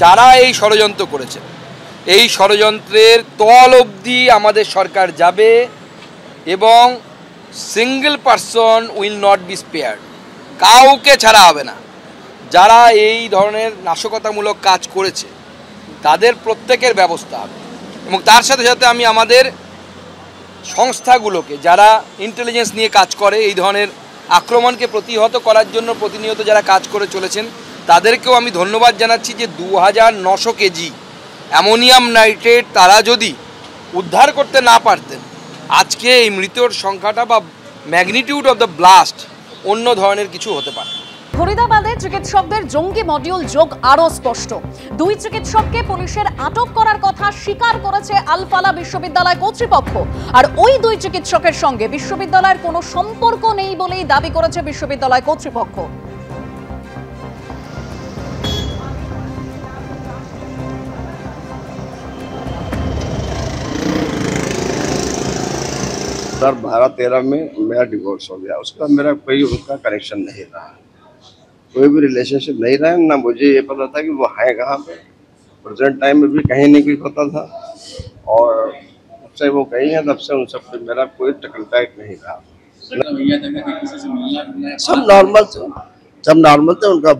যারা এই ষড়যন্ত্র করেছে, এই ষড়যন্ত্রের তল অবধি আমাদের সরকার যাবে এবং single person will not be spared, কাউকে ছাড়া হবে না। যারা এই ধরনের নাশকতামূলক কাজ করেছে তাদের প্রত্যেকের ব্যবস্থা হবে। এবং তার সাথে সাথে আমি আমাদের সংস্থাগুলোকে, যারা ইন্টেলিজেন্স নিয়ে কাজ করে, এই ধরনের আক্রমণকে প্রতিহত করার জন্য প্রতিনিয়ত যারা কাজ করে চলেছেন, তাদেরকেও আমি ধন্যবাদ জানাচ্ছি যে 2900 কেজি অ্যামোনিয়াম নাইট্রেট তারা যদি উদ্ধার করতে না পারতেন, আজকে এই মৃতের সংখ্যাটা বা ম্যাগনিটিউড অফ দ্য ব্লাস্ট অন্য ধরনের কিছু হতে পারে। ফরিদাবাদে চিকিৎসকদের জঙ্গি মডিউল যোগ আরও স্পষ্ট। 2 চিকিৎসককে পুলিশের আটক করার কথা স্বীকার করেছে আল-ফালাহ বিশ্ববিদ্যালয় কর্তৃপক্ষ। আর ওই 2 চিকিৎসকের সঙ্গে বিশ্ববিদ্যালয়ের কোনো সম্পর্ক নেই বলেই দাবি করেছে বিশ্ববিদ্যালয় কর্তৃপক্ষ। सर 2013 में मेरा डिवोर्स हो गया, उसका मेरा कोई उनका कनेक्शन नहीं रहा, कोई भी रिलेशनशिप नहीं रहा। ना मुझे ये पता था कि वो है कहाँ पे, प्रेजेंट टाइम में भी कहीं नहीं कुछ पता था, और जब से वो कहीं है तब से उन सब मेरा कोई कॉन्टैक्ट नहीं रहा। सब नॉर्मल थे। उनका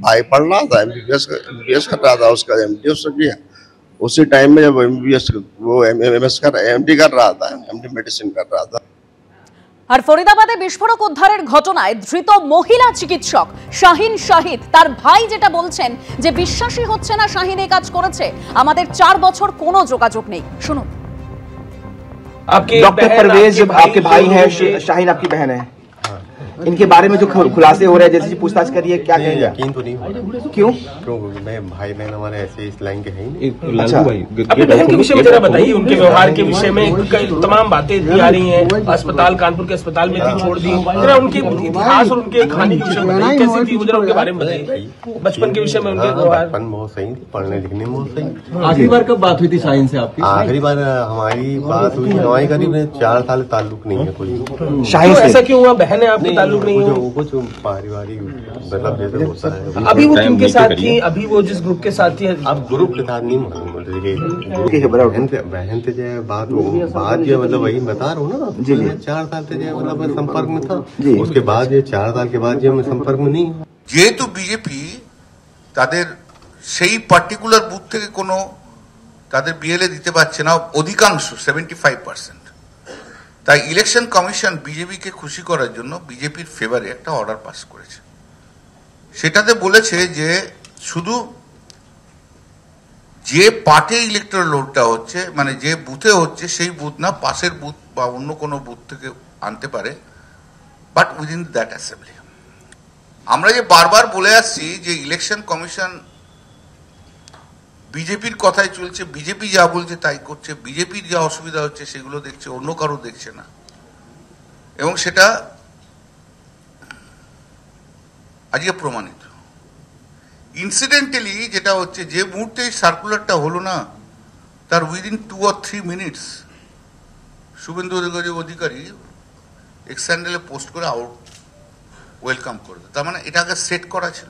भाई पढ़ रहा था, MBBS कर रहा था, उसका MD उससे किया उसी टाइम में जब MBBS वो MS कर MD कर रहा था, MD मेडिसिन कर रहा था। আর ফরিদাবাদে বিস্ফোরক উদ্ধারের ঘটনায় ধৃত মহিলা চিকিৎসক শাহিন শাহিদ তার ভাই যেটা বলছেন যে বিশ্বাসই হচ্ছে না শাহিন এই কাজ করেছে, আমাদের 4 বছর কোনো যোগাযোগ নেই। শুনুন। आपके डॉक्टर परवेज आपके भाई हैं, शाहीन आपकी बहन है, इनके बारे में जो खुलासे हो रहे हैं, जैसे पूछताछ करिए, क्या कहेंगे? यकीन तो नहीं हो रहा। क्यों? क्योंकि मैं भाई बहन हमारे ऐसे इस लाइन के हैं ही नहीं। अच्छा, अपनी बहन के विषय में जरा बताइए, उनके व्यवहार के विषय में तमाम बातें आ रही हैं, अस्पताल कानपुर के अस्पताल में थी, छोड़ दी, जरा उनके इतिहास और उनके खाने के विषय में बताइए, कैसी थी जरा उनके बारे में बताइए, बचपन के विषय में उनके व्यवहार। बचपन बहुत सही थी, पढ़ने लिखने में बहुत सही। आखिरी बार कब बात हुई थी शाहीन से आपकी? आखिरी बार हमारी बात हुई नवाई करीब 4 साल ताल्लुक नहीं है कोई शाहीन से। ऐसा क्यों हुआ? बहन है आपके, ताल्लुक नहीं है? जो पारिवारिक मतलब जैसे होता है। अभी वो किनके साथ थी? अभी वो जिस ग्रुप के साथ थी? अब ग्रुप के साथ नहीं मालूम, बहन से जो बात जो मतलब वही बता रहा हूँ ना जी, 4 साल से जो मतलब संपर्क में था, उसके बाद ये 4 साल के बाद जो संपर्क में नहीं। যেহেতু বিজেপি তাদের সেই পার্টিকুলার বুথ থেকে কোনো তাদের বিএলএ দিতে পারছে না, অধিকাংশ 75%, তাই ইলেকশন কমিশন বিজেপিকে খুশি করার জন্য বিজেপির ফেভারে একটা অর্ডার পাস করেছে। সেটাতে বলেছে যে শুধু যে পার্টি ইলেকট্রাল লোডটা হচ্ছে, মানে যে বুথে হচ্ছে সেই বুথ না, পাশের বুথ বা অন্য কোনো বুথ থেকে আনতে পারে, বাট উইদিন দ্যাট অ্যাসেম্বলি। আমরা যে বারবার বলে আসছি যে ইলেকশন কমিশন বিজেপির কথাই চলছে, বিজেপি যা বলছে তাই করছে, বিজেপির যা অসুবিধা হচ্ছে সেগুলো দেখছে, অন্য কারো দেখছে না। এবং সেটা আজকে প্রমাণিত। ইনসিডেন্টালি যেটা হচ্ছে, যে মুহূর্তে সার্কুলারটা হলো না, তার within 2 or 3 minutes Suvendu Adhikari x হ্যান্ডেলে পোস্ট করে আউট ওয়েলকাম করে। তার মানে এটা আগে সেট করা ছিল।